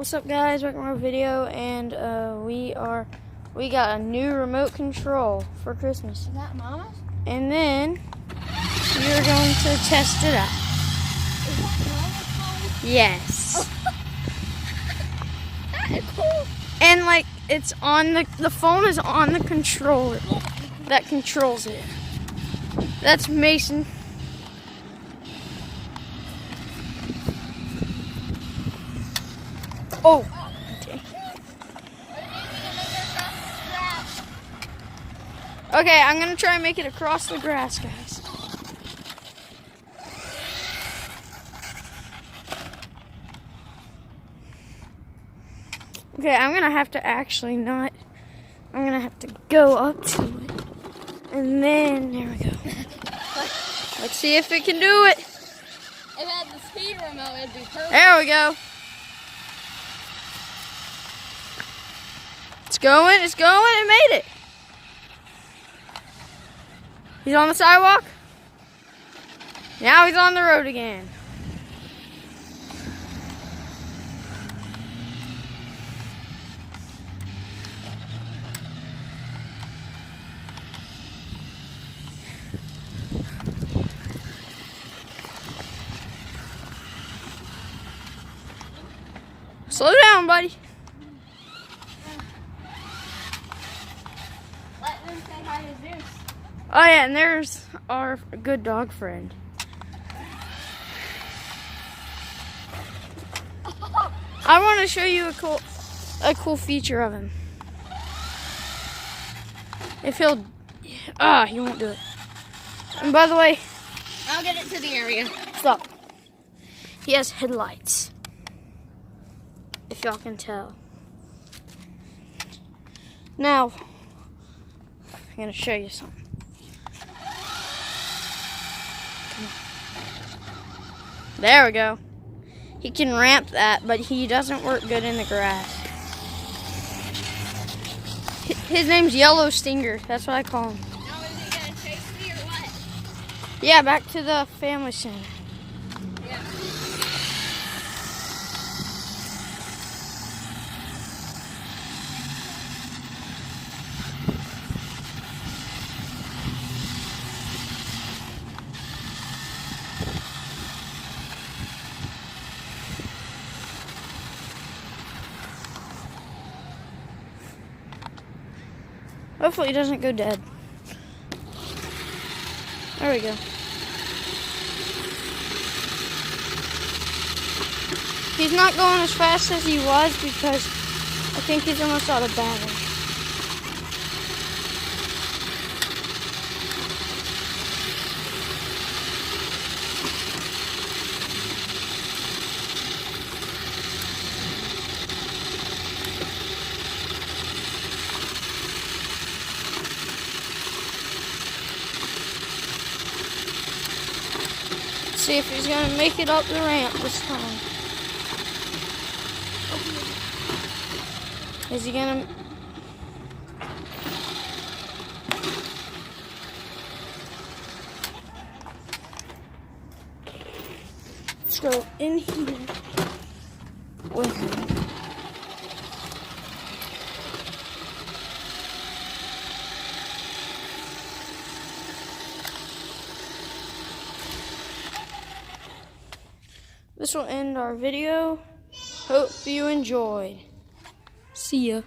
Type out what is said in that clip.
What's up, guys? Welcome to our video, and we got a new remote control for Christmas. Is that Mama's? And then you're going to test it out. Is that Mama's phone? Yes. That is cool. And like it's on the phone is on the controller that controls it. That's Mason. Oh. Okay, I'm gonna try and make it across the grass, guys. Okay, I'm gonna have to I'm gonna have to go up to it. And then, there we go. Let's see if it can do it. If it had the speed remote, it'd be perfect. There we go. It's going, it made it. He's on the sidewalk. Now he's on the road again. Slow down, buddy. Let them say hi to Zeus. Oh yeah, and there's our good dog friend. I want to show you a cool feature of him. If he won't do it. And by the way, I'll get it to the area. stop. He has headlights. If y'all can tell. Now, I'm gonna show you something. There we go. He can ramp that, but he doesn't work good in the grass. His name's Yellow Stinger. That's what I call him. Now is he gonna chase me or what? Yeah, back to the family center. Yeah. Hopefully he doesn't go dead. There we go. He's not going as fast as he was because I think he's almost out of battery. See if he's gonna make it up the ramp this time. Is he gonna? Let's go in here with him. This will end our video. Hope you enjoyed. See ya.